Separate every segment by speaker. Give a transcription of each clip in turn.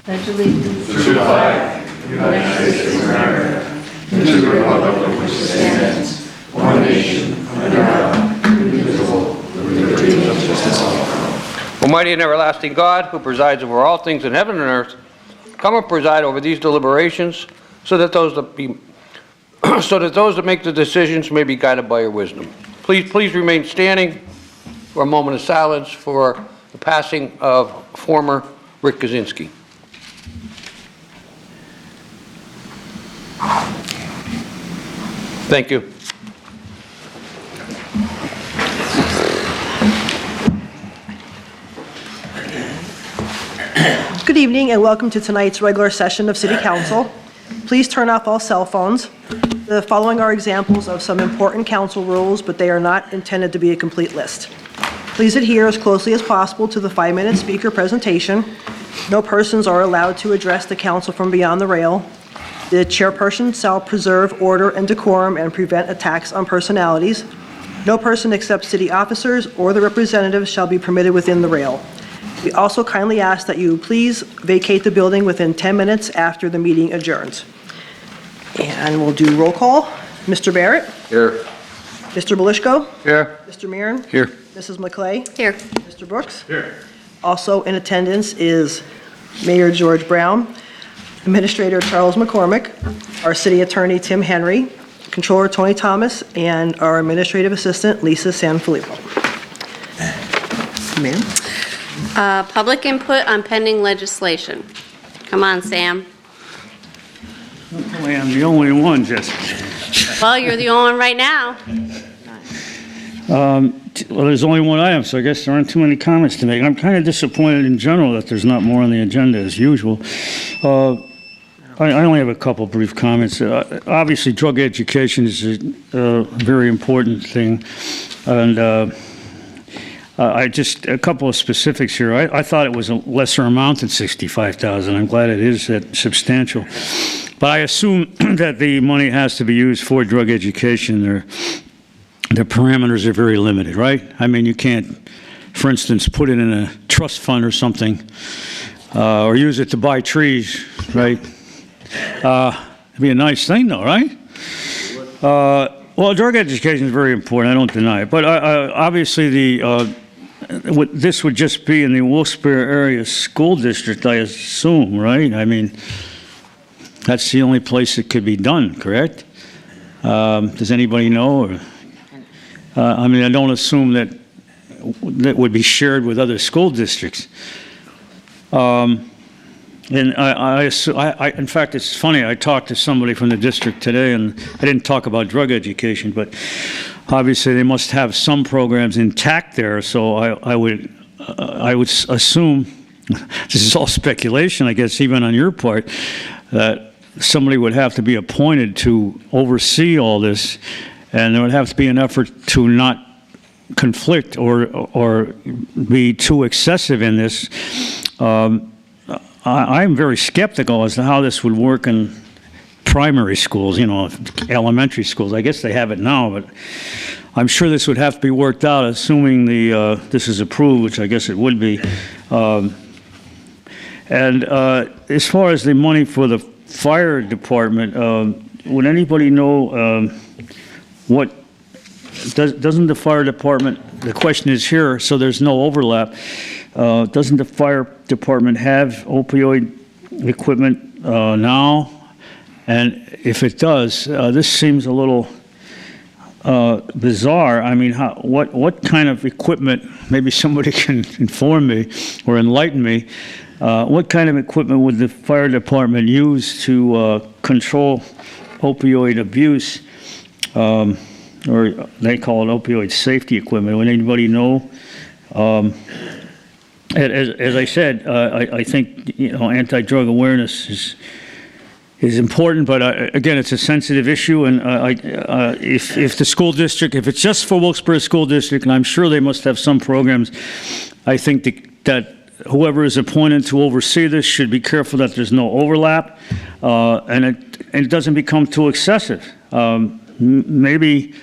Speaker 1: pledge allegiance
Speaker 2: to the flag of the United States of America, and to the republic for which it stands, one nation, under God, indivisible, with liberty and justice for all.
Speaker 3: Almighty and everlasting God, who presides over all things in heaven and earth, come and preside over these deliberations, so that those that make the decisions may be guided by your wisdom. Please remain standing for a moment of silence for the passing of former Rick Kaczynski. Thank you.
Speaker 4: Good evening and welcome to tonight's regular session of City Council. Please turn off all cell phones. The following are examples of some important council rules, but they are not intended to be a complete list. Please adhere as closely as possible to the 5-minute speaker presentation. No persons are allowed to address the council from beyond the rail. The chairperson shall preserve order and decorum and prevent attacks on personalities. No person except city officers or the representatives shall be permitted within the rail. We also kindly ask that you please vacate the building within 10 minutes after the meeting adjourns. And we'll do roll call. Mr. Barrett?
Speaker 3: Here.
Speaker 4: Mr. Belishko?
Speaker 3: Here.
Speaker 4: Mr. Meehan?
Speaker 3: Here.
Speaker 4: Mrs. McClay?
Speaker 1: here.
Speaker 4: Mr. Brooks?
Speaker 2: Here.
Speaker 4: Also in attendance is Mayor George Brown, Administrator Charles McCormick, our City Attorney Tim Henry, Controller Tony Thomas, and our Administrative Assistant Lisa Sanfilippo. Ma'am?
Speaker 1: Public input on pending legislation. Come on, Sam.
Speaker 5: Well, I'm the only one, Jessica.
Speaker 1: Well, you're the only one right now.
Speaker 5: Well, there's only one item, so I guess there aren't too many comments to make. I'm kind of disappointed in general that there's not more on the agenda as usual. I only have a couple brief comments. Obviously, drug education is a very important thing, and I just a couple of specifics here. I thought it was a lesser amount than $65,000. I'm glad it is that substantial. But I assume that the money has to be used for drug education. The parameters are very limited, right? I mean, you can't, for instance, put it in a trust fund or something, or use it to buy trees, right? It'd be a nice thing, though, right? Well, drug education is very important. I don't deny it. But obviously, this would just be in the Wilkes-Barre area school district, I assume, right? I mean, that's the only place it could be done, correct? Does anybody know? Or, I mean, I don't assume that would be shared with other school districts. And in fact, it's funny, I talked to somebody from the district today, and I didn't talk about drug education, but obviously they must have some programs intact there, so I would assume, this is all speculation, I guess, even on your part, that somebody would have to be appointed to oversee all this, and there would have to be an effort to not conflict or be too excessive in this. I'm very skeptical as to how this would work in primary schools, you know, elementary schools. I guess they have it now, but I'm sure this would have to be worked out, assuming this is approved, which I guess it would be. And as far as the money for the fire department, would anybody know what doesn't the fire department? The question is here, so there's no overlap. Doesn't the fire department have opioid equipment now? And if it does, this seems a little bizarre. I mean, what kind of equipment, maybe somebody can inform me or enlighten me, what kind of equipment would the fire department use to control opioid abuse? Or they call it opioid safety equipment. Would anybody know? As I said, I think, you know, anti-drug awareness is important, but again, it's a sensitive issue, and if the school district, if it's just for Wilkes-Barre School District, and I'm sure they must have some programs, I think that whoever is appointed to oversee this should be careful that there's no overlap, and it doesn't become too excessive. Maybe,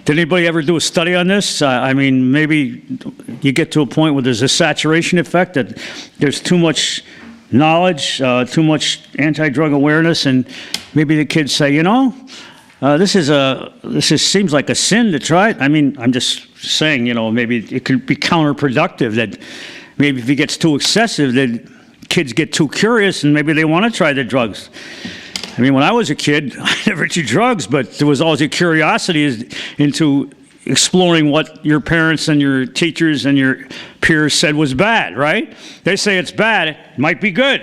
Speaker 5: did anybody ever do a study on this? I mean, maybe you get to a point where there's a saturation effect, that there's too much knowledge, too much anti-drug awareness, and maybe the kids say, this seems like a sin to try it. I mean, I'm just saying, maybe it could be counterproductive that maybe if it gets too excessive, that kids get too curious and maybe they want to try the drugs. I mean, when I was a kid, I never did drugs, but there was always a curiosity into exploring what your parents and your teachers and your peers said was bad, right? They say it's bad, it might be good.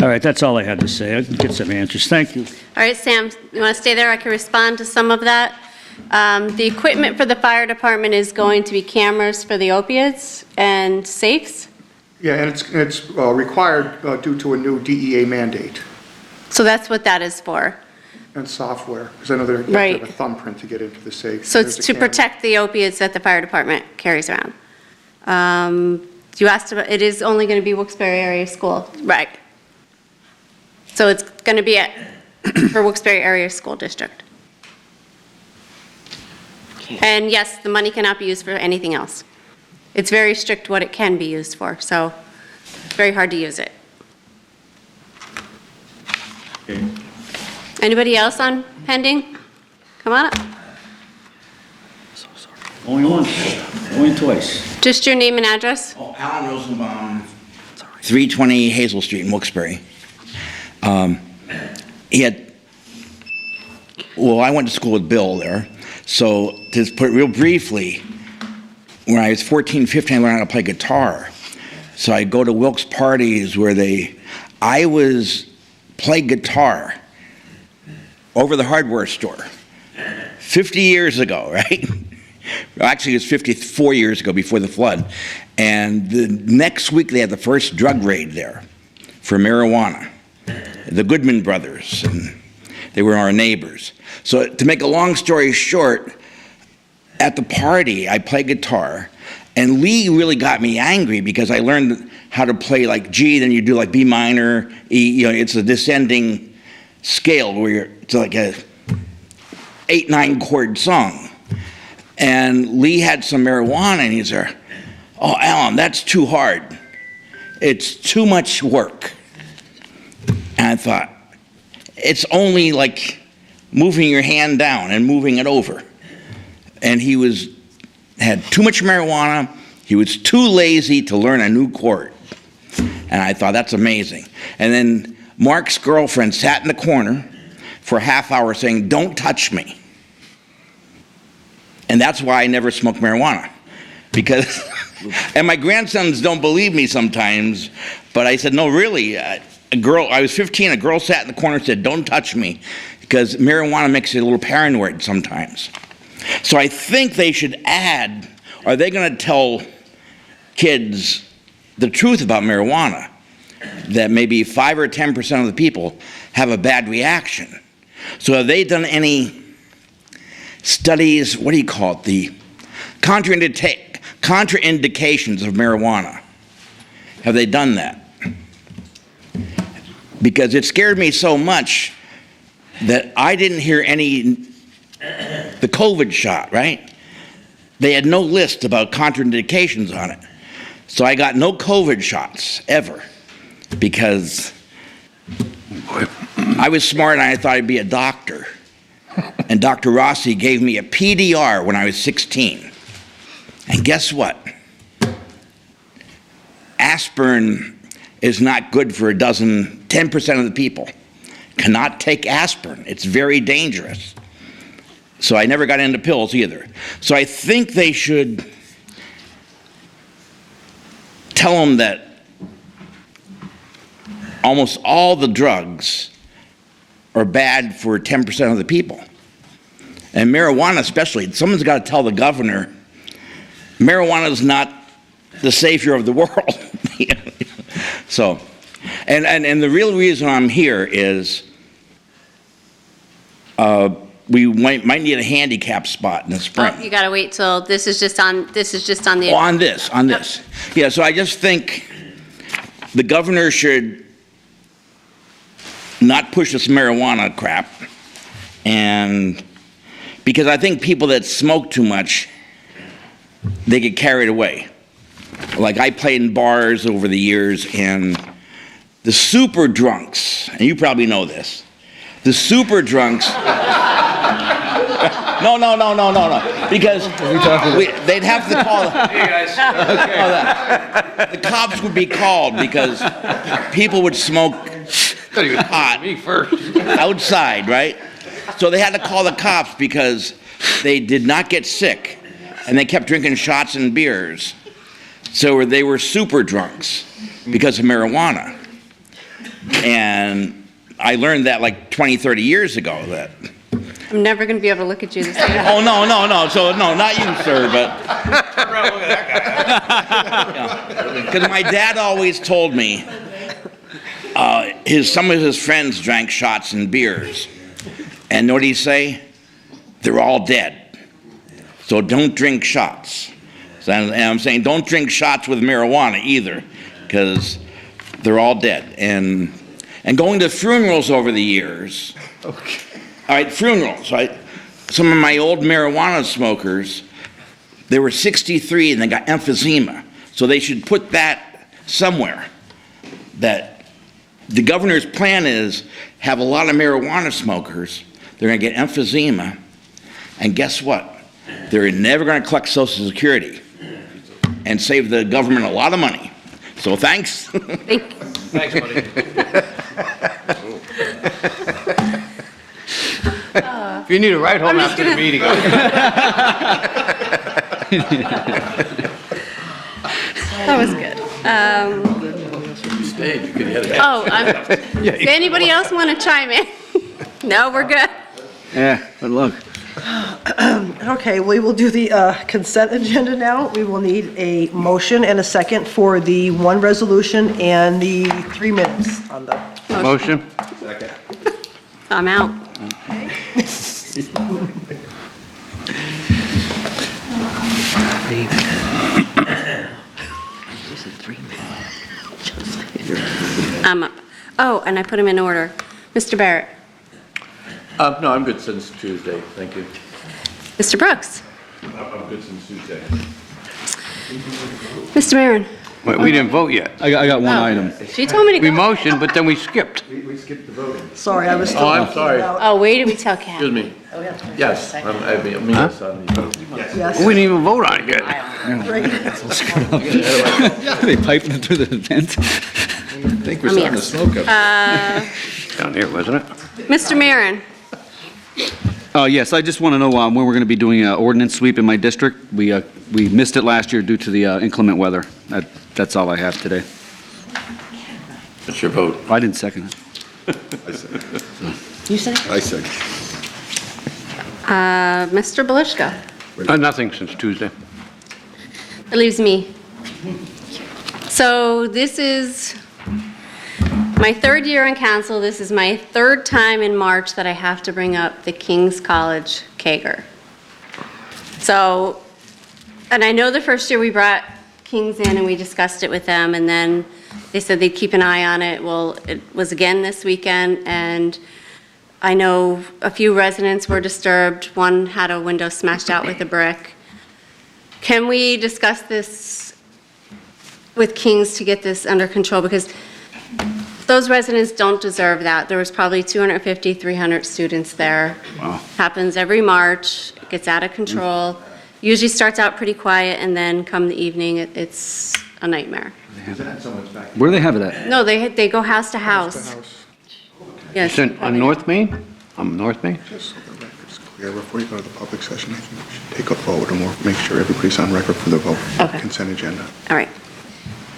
Speaker 5: All right, that's all I had to say. I can get some answers. Thank you.
Speaker 1: All right, Sam, you want to stay there? I can respond to some of that. The equipment for the fire department is going to be cameras for the opiates and safes.
Speaker 2: Yeah, and it's required due to a new DEA mandate
Speaker 1: So that's what that is for.
Speaker 2: and software, because I know they have to
Speaker 1: Right.
Speaker 2: have a thumbprint to get into the safe.
Speaker 1: So it's
Speaker 2: There's a
Speaker 1: to
Speaker 2: camera.
Speaker 1: protect the opiates that the fire department carries around. You asked about, it is only going to be Wilkes-Barre area school, right? So it's going to be for Wilkes-Barre area school district. And yes, the money cannot be used for anything else. It's very strict what it can be used for, so it's very hard to use it. Anybody else on pending? Come on up.
Speaker 5: Only once, only twice.
Speaker 1: Just your name and address?
Speaker 6: Oh, Alan Rosenbaum, 320 Hazel Street in Wilkes-Barre. I went to school with Bill there. So to put it real briefly, when I was 14, 15, I learned how to play guitar. So I go to Wilkes parties where play guitar over the hardware store 50 years ago, right? Actually, it was 54 years ago, before the flood. And the next week, they had the first drug raid there for marijuana. The Goodman brothers, and they were our neighbors. So to make a long story short, at the party, I played guitar, and Lee really got me angry because I learned how to play like G, then you do like B minor, E, it's a descending scale where it's like a 8-9 chord song. And Lee had some marijuana, and he's there, "Oh, Alan, that's too hard. It's too much work." And I thought, it's only like moving your hand down and moving it over. And he had too much marijuana. He was too lazy to learn a new chord. And I thought, that's amazing. And then Mark's girlfriend sat in the corner for a half hour saying, "Don't touch me." And that's why I never smoked marijuana. Because, and my grandsons don't believe me sometimes, but I said, no, really, I was 15, a girl sat in the corner and said, "Don't touch me," because marijuana makes you a little paranoid sometimes. So I think they should add, are they going to tell kids the truth about marijuana? That maybe 5 or 10% of the people have a bad reaction. So have they done any studies, what do you call it, the contraindications of marijuana? Have they done that? Because it scared me so much that I didn't hear the COVID shot, right? They had no list about contraindications on it. So I got no COVID shots ever because I was smart and I thought I'd be a doctor. And Dr. Rossi gave me a PDR when I was 16. And guess what? Aspirin is not good for 10% of the people cannot take aspirin. It's very dangerous. So I never got into pills either. So I think they should tell them that almost all the drugs are bad for 10% of the people. And marijuana especially, someone's got to tell the governor, marijuana is not the savior of the world. So, and the real reason I'm here is we might need a handicap spot in the spring.
Speaker 1: Oh, you got to wait till, this is just on the.
Speaker 6: Oh, on this. Yeah, so I just think the governor should not push this marijuana crap, and because I think people that smoke too much, they get carried away. Like I played in bars over the years, and the super drunks, and you probably know this, the super drunks. No, because they'd have to call. The cops would be called because people would smoke pot
Speaker 3: Me first.
Speaker 6: outside, right? So they had to call the cops because they did not get sick, and they kept drinking shots and beers. So they were super drunks because of marijuana. And I learned that like 20, 30 years ago that.
Speaker 1: I'm never going to be able to look at you the same.
Speaker 6: Oh, no. So, no, not you, sir, but. Because my dad always told me some of his friends drank shots and beers. And know what he'd say? They're all dead. So don't drink shots. And I'm saying don't drink shots with marijuana either, because they're all dead. And going to funerals over the years. Okay. All right, funerals, right? Some of my old marijuana smokers, they were 63 and they got emphysema. So they should put that somewhere. That the governor's plan is have a lot of marijuana smokers. They're going to get emphysema. And guess what? They're never going to collect Social Security and save the government a lot of money. So thanks.
Speaker 3: Thanks, buddy. If you need a ride home after the meeting.
Speaker 1: That was good. Does anybody else want to chime in? No, we're good.
Speaker 7: Yeah, good luck.
Speaker 4: Okay, we will do the consent agenda now. We will need a motion and a second for the one resolution and the 3 minutes on the.
Speaker 3: Motion?
Speaker 1: I'm out. I'm up. Oh, and I put them in order. Mr. Barrett.
Speaker 2: No, I'm good since Tuesday, thank you.
Speaker 1: Mr. Brooks.
Speaker 2: I'm good since Tuesday.
Speaker 1: Mr. Maron.
Speaker 3: Wait, we didn't vote yet.
Speaker 7: I got one
Speaker 1: Oh.
Speaker 7: item.
Speaker 1: She told me to
Speaker 3: We
Speaker 1: go.
Speaker 3: motioned, but then we skipped.
Speaker 2: We skipped the voting.
Speaker 4: Sorry, I was still.
Speaker 2: Oh, I'm
Speaker 4: thinking
Speaker 2: sorry.
Speaker 4: about-
Speaker 1: Oh, wait till we tell Kat.
Speaker 2: Excuse me. Yes, I mean, yes, on the vote.
Speaker 4: Yes.
Speaker 3: We didn't even vote on it yet.
Speaker 7: They piping it through the vent?
Speaker 2: I think
Speaker 1: we're starting to
Speaker 2: smoke up.
Speaker 3: Down there, wasn't it?
Speaker 1: Mr. Maron.
Speaker 7: Yes, I just want to know when we're going to be doing an ordinance sweep in my district. We missed it last year due to the inclement weather. That's all I have today.
Speaker 2: What's your vote?
Speaker 7: I didn't second it.
Speaker 1: You said?
Speaker 2: I second.
Speaker 1: Mr. Belishko.
Speaker 3: Nothing since Tuesday.
Speaker 1: That leaves me. So this is my third year on council. This is my third time in March that I have to bring up the King's College Kager. So, and I know the first year we brought King's in and we discussed it with them, and then they said they'd keep an eye on it. Well, it was again this weekend, and I know a few residents were disturbed. One had a window smashed out with a brick. Can we discuss this with King's to get this under control? Because those residents don't deserve that. There was probably 250, 300 students there.
Speaker 7: Wow.
Speaker 1: Happens every March, it gets out of control. Usually starts out pretty quiet, and then come the evening, it's a nightmare.
Speaker 7: Where do they have it at?
Speaker 1: No, they go house to house. Yes.
Speaker 3: It's on North Main? On North Main?
Speaker 8: Just so the record's clear, before you go to the public session, I think we should take a vote and we'll make sure everybody's on record for the vote.
Speaker 1: Okay.
Speaker 8: Consent agenda.
Speaker 1: All right.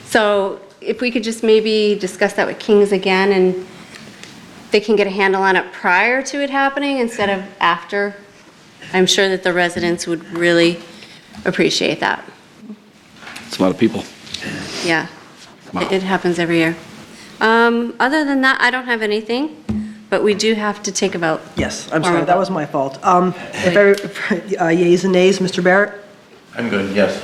Speaker 1: So if we could just maybe discuss that with Kings again, and they can get a handle on it prior to it happening instead of after, I'm sure that the residents would really appreciate that.
Speaker 7: It's a lot of people.
Speaker 1: Yeah. It happens every year. Other than that, I don't have anything, but we do have to take a vote.
Speaker 4: Yes, I'm sorry, that was my fault. Yeas and nays, Mr. Barrett,
Speaker 2: I'm good, yes.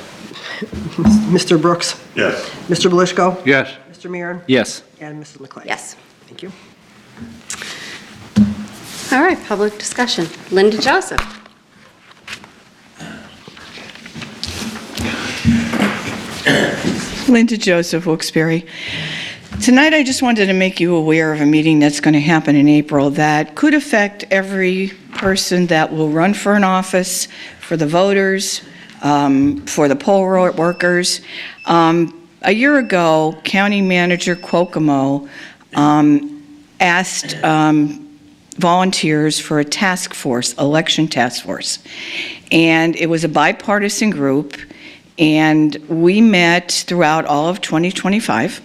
Speaker 4: Mr. Brooks,
Speaker 8: Yes.
Speaker 4: Mr. Belishko,
Speaker 3: Yes.
Speaker 4: Mr. Maron,
Speaker 7: Yes.
Speaker 4: and Mrs. McLean.
Speaker 1: Yes.
Speaker 4: Thank you.
Speaker 1: All right, public discussion. Linda Joseph.
Speaker 9: Linda Joseph, Wilkes-Barre. Tonight, I just wanted to make you aware of a meeting that's going to happen in April that could affect every person that will run for an office, for the voters, for the poll workers. A year ago, County Manager Kokomo asked volunteers for a task force, election task force. And it was a bipartisan group, and we met throughout all of 2025.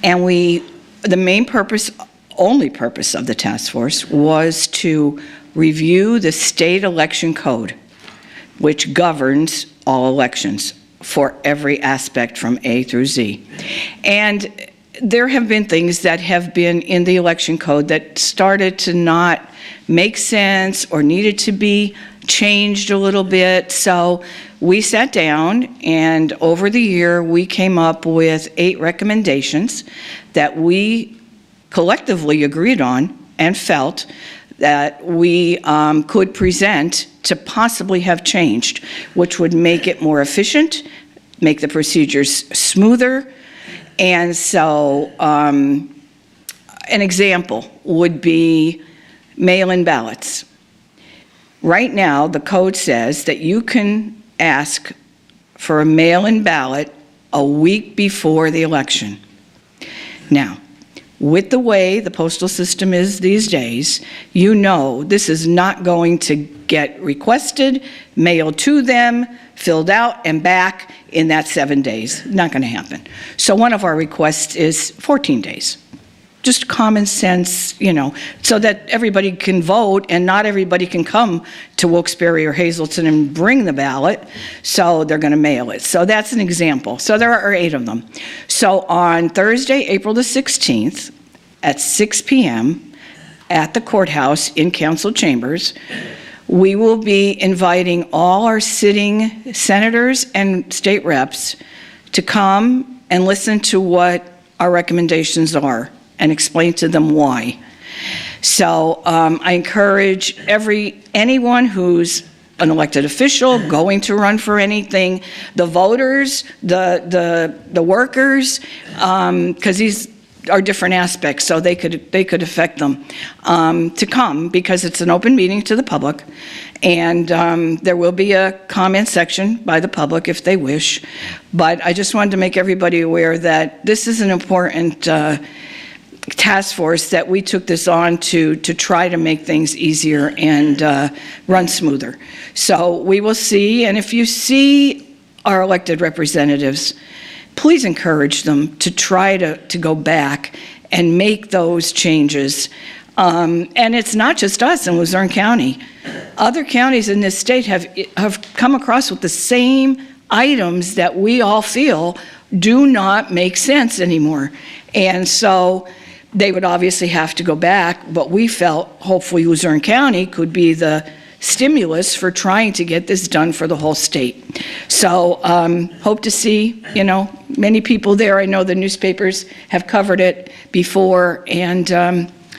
Speaker 9: And the main purpose, only purpose of the task force was to review the state election code, which governs all elections for every aspect from A through Z. And there have been things that have been in the election code that started to not make sense or needed to be changed a little bit. So we sat down, and over the year, we came up with 8 recommendations that we collectively agreed on and felt that we could present to possibly have changed, which would make it more efficient, make the procedures smoother. And so an example would be mail-in ballots. Right now, the code says that you can ask for a mail-in ballot a week before the election. Now, with the way the postal system is these days, you know this is not going to get requested, mailed to them, filled out, and back in that 7 days. Not going to happen. So one of our requests is 14 days. Just common sense, so that everybody can vote, and not everybody can come to Wilkes-Barre or Hazleton and bring the ballot, so they're going to mail it. So that's an example. So there are 8 of them. So on Thursday, April the 16th, at 6 p.m. at the courthouse in council chambers, we will be inviting all our sitting senators and state reps to come and listen to what our recommendations are and explain to them why. So I encourage anyone who's an elected official going to run for anything, the voters, the workers, because these are different aspects, so they could affect them, to come, because it's an open meeting to the public, and there will be a comment section by the public if they wish. But I just wanted to make everybody aware that this is an important task force, that we took this on to try to make things easier and run smoother. So we will see, and if you see our elected representatives, please encourage them to try to go back and make those changes. And it's not just us in Luzerne County. Other counties in this state have come across with the same items that we all feel do not make sense anymore. And so they would obviously have to go back, but we felt hopefully Luzerne County could be the stimulus for trying to get this done for the whole state. So hope to see, many people there. I know the newspapers have covered it before, and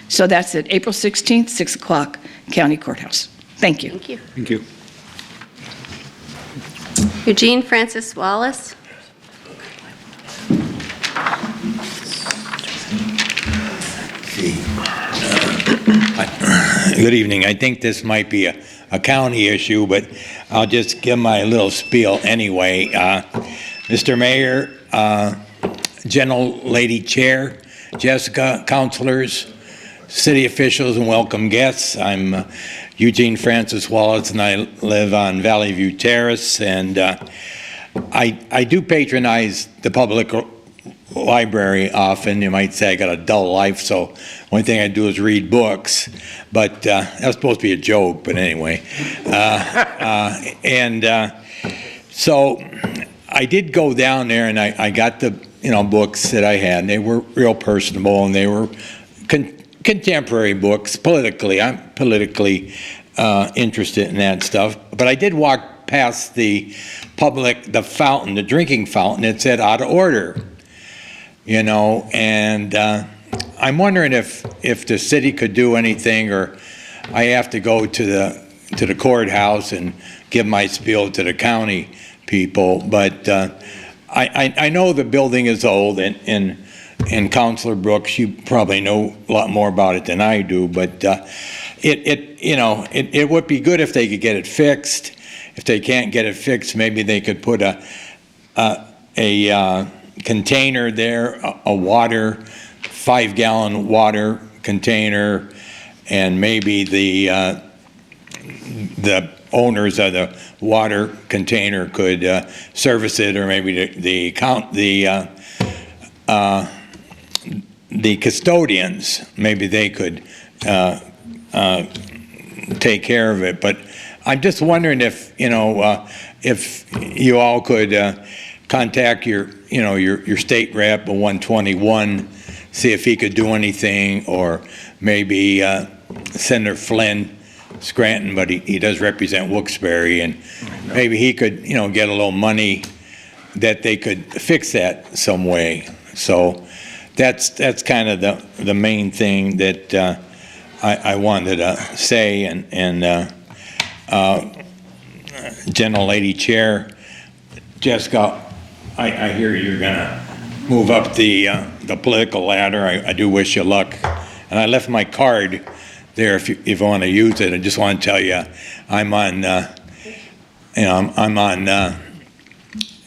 Speaker 9: so that's it. April 16th, 6 o'clock, County Courthouse. Thank you.
Speaker 1: Thank you.
Speaker 7: Thank you.
Speaker 1: Eugene Francis Wallace.
Speaker 10: Good evening. I think this might be a county issue, but I'll just give my little spiel anyway. Mr. Mayor, General Lady Chair, Jessica, councilors, city officials, and welcome guests. I'm Eugene Francis Wallace, and I live on Valley View Terrace, and I do patronize the public library often. You might say I got a dull life, so one thing I do is read books, but that's supposed to be a joke, but anyway. So I did go down there, and I got the books that I had, and they were real personable, and they were contemporary books politically. I'm politically interested in that stuff, but I did walk past the fountain, the drinking fountain. It said out of order. And I'm wondering if the city could do anything, or I have to go to the courthouse and give my spiel to the county people. But I know the building is old, and and Counselor Brooks, you probably know a lot more about it than I do, but it would be good if they could get it fixed. If they can't get it fixed, maybe they could put a container there, a water, 5-gallon water container, and maybe the owners of the water container could service it, or maybe the custodians, maybe they could take care of it. But I'm just wondering if you all could contact your state rep, 121, see if he could do anything, or maybe Senator Flynn, Scranton, but he does represent Wilkes-Barre, and maybe he could, get a little money that they could fix that some way. So that's kind of the main thing that I wanted to say, and General Lady Chair, Jessica, I hear you're gonna move up the political ladder. I do wish you luck, and I left my card there if you want to use it. I just want to tell you, I'm on, I'm on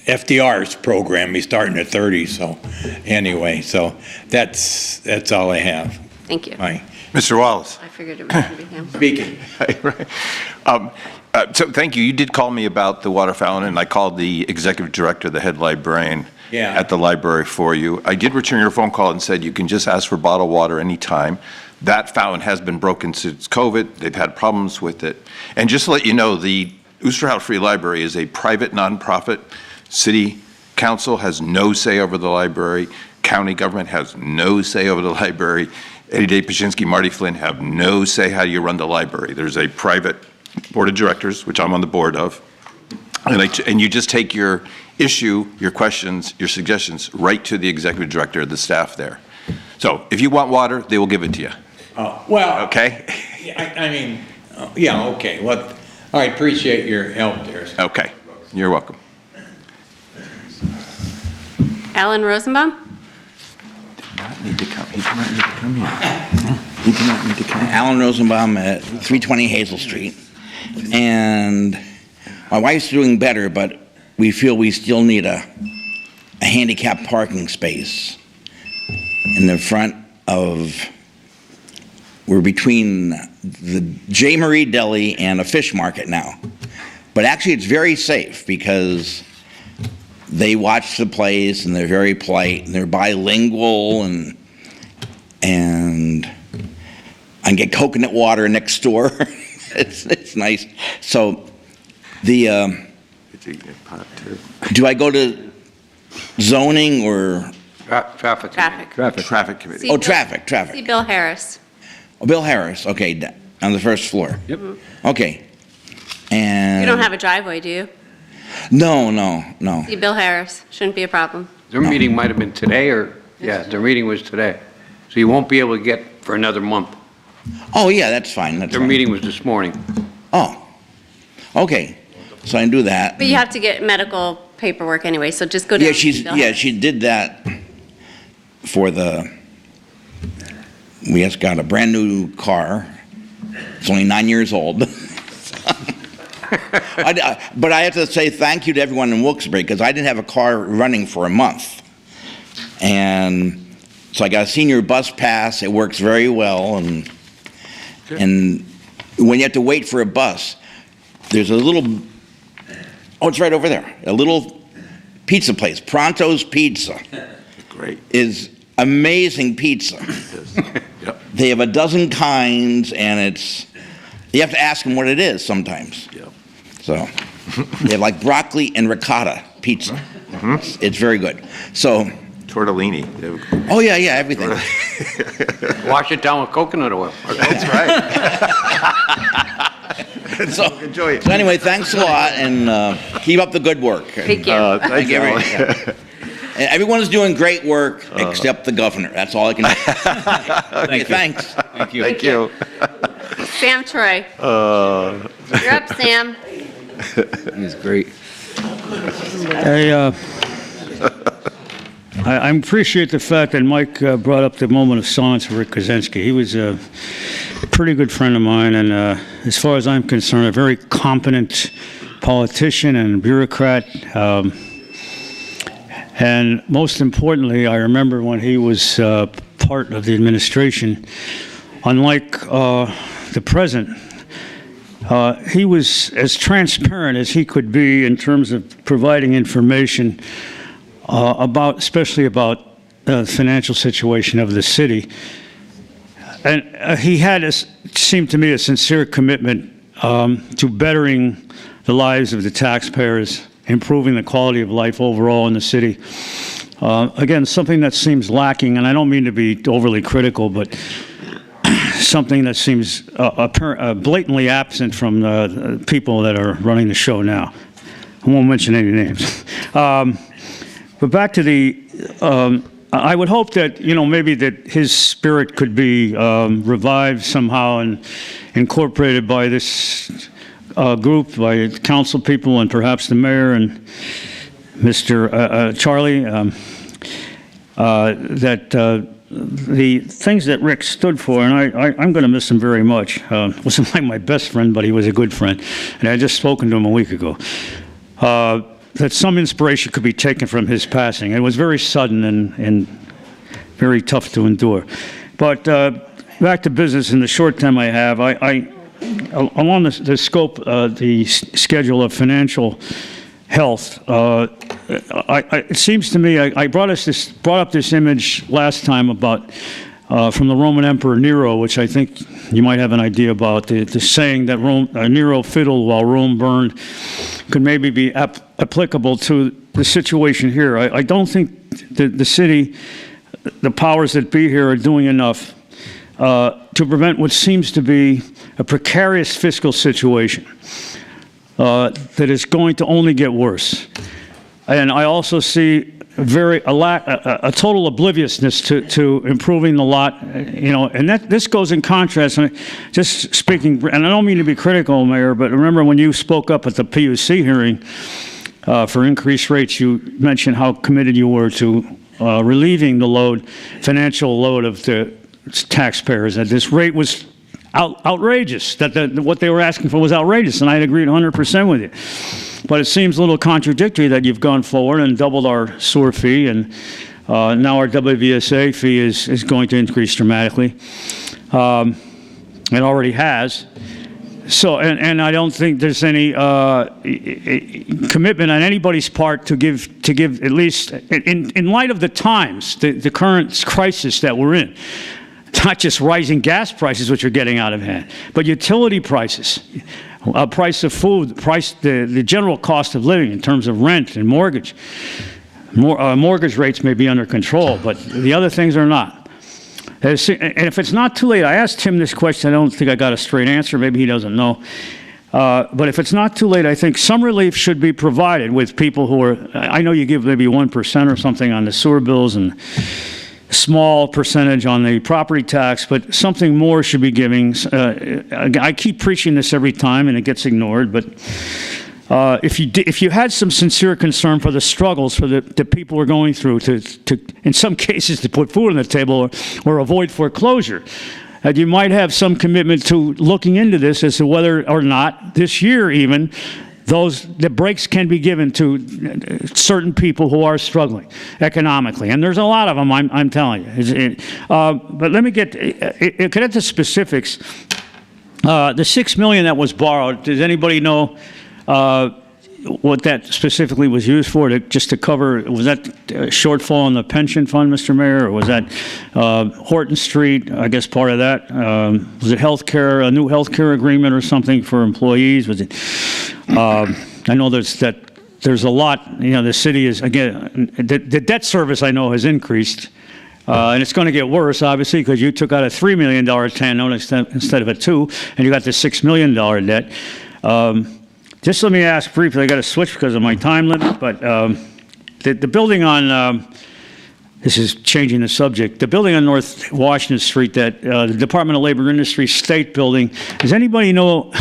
Speaker 10: FDR's program. He's starting at 30. So anyway, so that's all I have.
Speaker 1: Thank you.
Speaker 10: Bye.
Speaker 2: Mr. Wallace.
Speaker 1: I figured it was going to be him.
Speaker 10: Speaking.
Speaker 2: So thank you. You did call me about the water fountain, and I called the executive director, the head librarian, at the library for you. I did return your phone call and said you can just ask for bottled water anytime. That fountain has been broken since COVID. They've had problems with it. And just to let you know, the Oosterhout Free Library is a private nonprofit. City council has no say over the library. County government has no say over the library. Eddie Day Paszynski, Marty Flynn have no say how you run the library. There's a private board of directors, which I'm on the board of, and you just take your issue, your questions, your suggestions right to the executive director, the staff there. So if you want water, they will give it to you.
Speaker 10: Well,
Speaker 2: okay.
Speaker 10: Okay. Well, I appreciate your help there.
Speaker 2: Okay, you're welcome.
Speaker 1: Alan Rosenbaum?
Speaker 6: He did not need to come here. He did not need to come. Alan Rosenbaum at 320 Hazel Street. And my wife's doing better, but we feel we still need a handicap parking space in the front of, we're between the J. Marie Deli and a fish market now. But actually it's very safe because they watch the place and they're very polite and they're bilingual, and I can get coconut water next door. It's nice. So do I go to zoning or?
Speaker 3: Traffic.
Speaker 2: Traffic committee.
Speaker 1: See
Speaker 6: Oh,
Speaker 1: Bill-
Speaker 6: traffic.
Speaker 1: See Bill Harris.
Speaker 6: Oh, Bill Harris, okay, on the first floor.
Speaker 3: Yep.
Speaker 6: Okay. And.
Speaker 1: You don't have a driveway, do you?
Speaker 6: No.
Speaker 1: See Bill Harris. Shouldn't be a problem.
Speaker 3: Their meeting might have been today, their meeting was today. So you won't be able to get for another month.
Speaker 6: Oh, yeah, that's fine, that's
Speaker 3: Their
Speaker 6: fine.
Speaker 3: meeting was this morning.
Speaker 6: Oh, okay, so I can do that.
Speaker 1: But you have to get medical paperwork anyway, so just go down.
Speaker 6: Yeah,
Speaker 1: to see Bill Harris.
Speaker 6: she did that for we just got a brand new car. It's only 9 years old. But I have to say thank you to everyone in Wilkes-Barre, because I didn't have a car running for a month. And so I got a senior bus pass. It works very well. And when you have to wait for a bus, there's a little, it's right over there, a little pizza place, Pronto's Pizza.
Speaker 2: Great.
Speaker 6: Is amazing pizza.
Speaker 2: Yep.
Speaker 6: They have a dozen kinds, and you have to ask them what it is sometimes.
Speaker 2: Yep.
Speaker 6: So they have like broccoli and ricotta pizza.
Speaker 2: Mm-hmm.
Speaker 6: It's very good. So,
Speaker 2: Tortellini.
Speaker 6: oh yeah, everything.
Speaker 3: Wash it down with coconut oil.
Speaker 2: That's right.
Speaker 6: So,
Speaker 2: Enjoy it.
Speaker 6: so anyway, thanks a lot, and keep up the good work.
Speaker 1: Thank you.
Speaker 2: Thank you.
Speaker 6: Yeah. And everyone's doing great work except the governor. That's all I can do. Okay, thanks.
Speaker 10: Thank you.
Speaker 2: Thank you.
Speaker 1: Sam Troy. You're up, Sam.
Speaker 7: He's great.
Speaker 5: I I appreciate the fact that Mike brought up the moment of silence for Rick Kaczynski. He was a pretty good friend of mine, and as far as I'm concerned, a very competent politician and bureaucrat. And most importantly, I remember when he was part of the administration, unlike the president, he was as transparent as he could be in terms of providing information especially about the financial situation of the city. And he had, seemed to me, a sincere commitment to bettering the lives of the taxpayers, improving the quality of life overall in the city. Again, something that seems lacking, and I don't mean to be overly critical, but something that seems blatantly absent from the people that are running the show now. I won't mention any names. But back to I would hope that, maybe that his spirit could be revived somehow and incorporated by this group, by council people, and perhaps the mayor and Mr. Charlie, that the things that Rick stood for, and I'm going to miss him very much. Wasn't like my best friend, but he was a good friend, and I had just spoken to him a week ago. That some inspiration could be taken from his passing. It was very sudden and very tough to endure. But back to business in the short time I have, along the scope, the schedule of financial health, it seems to me, I brought up this image last time about from the Roman Emperor Nero, which I think you might have an idea about, the saying that Nero fiddled while Rome burned could maybe be applicable to the situation here. I don't think that the city, the powers that be here, are doing enough to prevent what seems to be a precarious fiscal situation that is going to only get worse. And I also see a total obliviousness to improving the lot, and this goes in contrast. Just speaking, and I don't mean to be critical, Mayor, but remember when you spoke up at the PUC hearing for increased rates, you mentioned how committed you were to relieving the financial load of the taxpayers. That this rate was outrageous. That what they were asking for was outrageous, and I'd agreed 100% with you. But it seems a little contradictory that you've gone forward and doubled our sewer fee, and now our WVSA fee is going to increase dramatically. It already has. So, and I don't think there's any commitment on anybody's part to give at least, in light of the times, the current crisis that we're in. Not just rising gas prices, which are getting out of hand, but utility prices. Price of food, the general cost of living in terms of rent and mortgage. Mortgage rates may be under control, but the other things are not. And if it's not too late, I asked Tim this question. I don't think I got a straight answer. Maybe he doesn't know. But if it's not too late, I think some relief should be provided with people who are, I know you give maybe 1% or something on the sewer bills and small percentage on the property tax, but something more should be giving. I keep preaching this every time, and it gets ignored, but if you had some sincere concern for the struggles for the people who are going through to in some cases, to put food on the table or avoid foreclosure, that you might have some commitment to looking into this as to whether or not this year even the breaks can be given to certain people who are struggling economically, and there's a lot of them. I'm telling you. But let me get to specifics. The $6 million that was borrowed. Does anybody know what that specifically was used for? Just to cover? Was that a shortfall in the pension fund, Mr. Mayor, or was that Horton Street? I guess part of that. Was it healthcare? A new healthcare agreement or something for employees? Was it? I know there's a lot, the city is, again, the debt service I know has increased, and it's going to get worse, obviously, because you took out a $3 million TAN note instead of a $2, and you got the $6 million debt. Just let me ask briefly, I got to switch because of my time limit, but the building on, this is changing the subject, the building on North Washington Street, that the Department of Labor Industry State Building, does anybody know?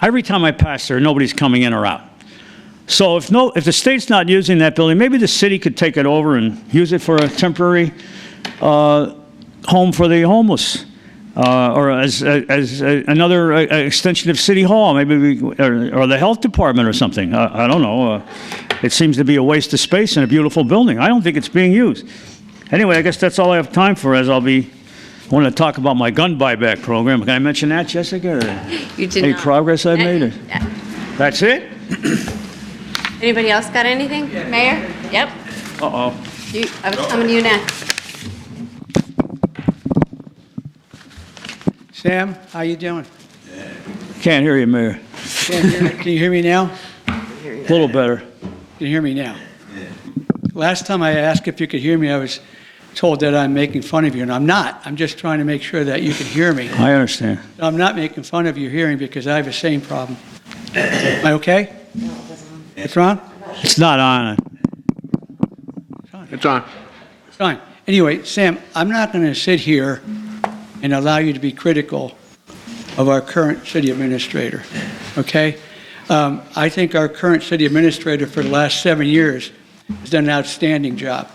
Speaker 5: Every time I pass there, nobody's coming in or out. So if the state's not using that building, maybe the city could take it over and use it for a temporary home for the homeless, or as another extension of City Hall, maybe or the health department or something. I don't know. It seems to be a waste of space in a beautiful building. I don't think it's being used. Anyway, I guess that's all I have time for, as I want to talk about my gun buyback program. Can I mention that, Jessica?
Speaker 1: You did
Speaker 5: Any
Speaker 1: not.
Speaker 5: progress I've made?
Speaker 1: Yeah.
Speaker 5: That's it?
Speaker 1: Anybody else got anything? Mayor? Yep.
Speaker 5: Uh-oh.
Speaker 1: I was coming to you next.
Speaker 11: Sam, how you doing?
Speaker 5: Can't hear you, Mayor.
Speaker 11: Can you hear me now?
Speaker 5: A little better.
Speaker 11: Can you hear me now? Last time I asked if you could hear me, I was told that I'm making fun of you, and I'm not. I'm just trying to make sure that you can hear me.
Speaker 5: I understand.
Speaker 11: I'm not making fun of your hearing because I have the same problem. Am I okay? It's on?
Speaker 5: It's not on.
Speaker 3: It's on.
Speaker 11: It's fine. Anyway, Sam, I'm not going to sit here and allow you to be critical of our current city administrator, okay? I think our current city administrator for the last 7 years has done an outstanding job.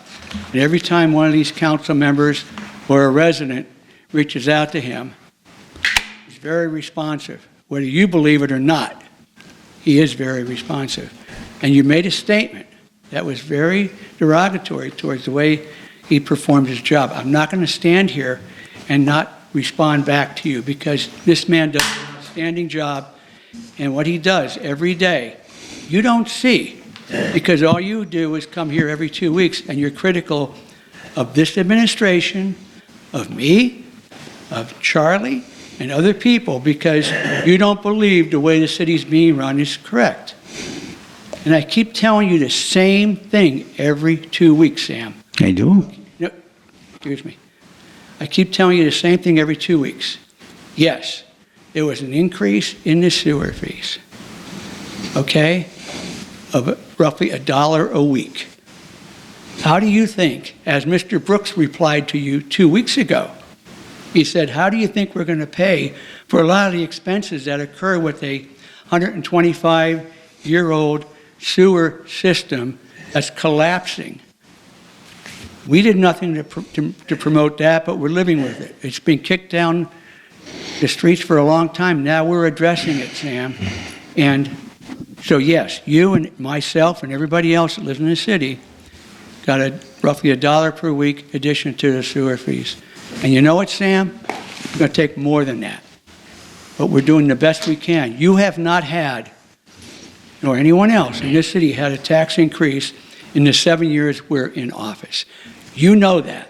Speaker 11: And every time one of these council members or a resident reaches out to him, he's very responsive. Whether you believe it or not, he is very responsive. And you made a statement that was very derogatory towards the way he performed his job. I'm not going to stand here and not respond back to you because this man does an outstanding job, and what he does every day, you don't see, because all you do is come here every 2 weeks and you're critical of this administration, of me, of Charlie, and other people because you don't believe the way the city's being run is correct. And I keep telling you the same thing every 2 weeks, Sam.
Speaker 5: I do?
Speaker 11: No, excuse me. I keep telling you the same thing every 2 weeks. Yes, there was an increase in the sewer fees, okay, of roughly $1 a week. How do you think, as Mr. Brooks replied to you 2 weeks ago, he said, how do you think we're going to pay for a lot of the expenses that occur with a 125-year-old sewer system that's collapsing? We did nothing to promote that, but we're living with it. It's been kicked down the streets for a long time. Now we're addressing it, Sam. And so, yes, you and myself and everybody else that lives in the city got roughly $1 per week addition to the sewer fees. And you know what, Sam? It's going to take more than that. But we're doing the best we can. You have not had, nor anyone else in this city, had a tax increase in the 7 years we're in office. You know that.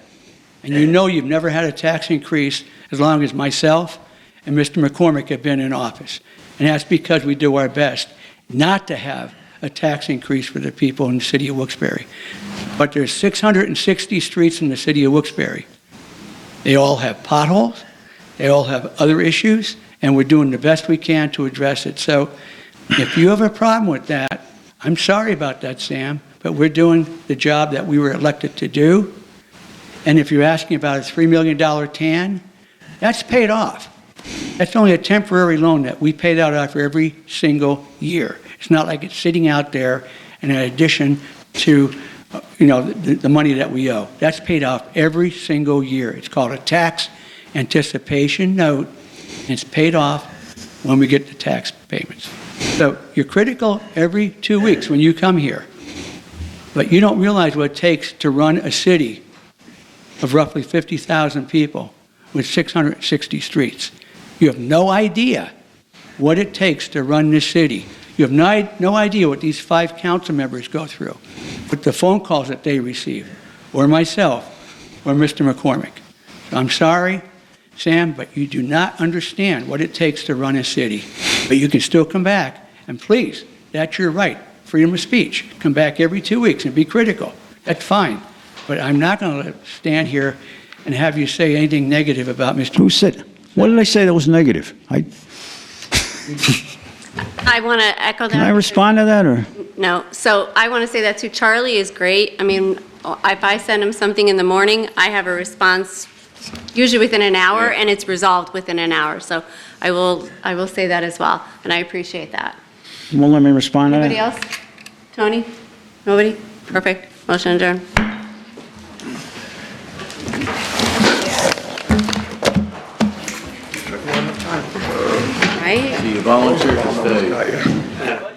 Speaker 11: And you know you've never had a tax increase as long as myself and Mr. McCormick have been in office. And that's because we do our best not to have a tax increase for the people in the city of Wilkes-Barre. But there's 660 streets in the city of Wilkes-Barre. They all have potholes, they all have other issues, and we're doing the best we can to address it. So if you have a problem with that, I'm sorry about that, Sam, but we're doing the job that we were elected to do. And if you're asking about a $3 million TAN, that's paid off. That's only a temporary loan that we paid out after every single year. It's not like it's sitting out there in addition to the money that we owe. That's paid off every single year. It's called a tax anticipation note, and it's paid off when we get the tax payments. So you're critical every 2 weeks when you come here, but you don't realize what it takes to run a city of roughly 50,000 people with 660 streets. You have no idea what it takes to run this city. You have no idea what these 5 council members go through, with the phone calls that they receive, or myself, or Mr. McCormick. So I'm sorry, Sam, but you do not understand what it takes to run a city. But you can still come back, and please, that's your right, freedom of speech. Come back every 2 weeks and be critical. That's fine. But I'm not going to stand here and have you say anything negative about Mr.
Speaker 5: Who said, what did I say that was negative?
Speaker 1: I want to echo that.
Speaker 5: Can I respond to that, or?
Speaker 1: No. So I want to say that too. Charlie is great. I mean, if I send him something in the morning, I have a response usually within an hour, and it's resolved within an hour. So I will say that as well, and I appreciate that.
Speaker 5: You won't let me respond to that?
Speaker 1: Anybody else? Tony? Nobody? Perfect. Motion adjourned. Right?
Speaker 2: Do you volunteer to stay?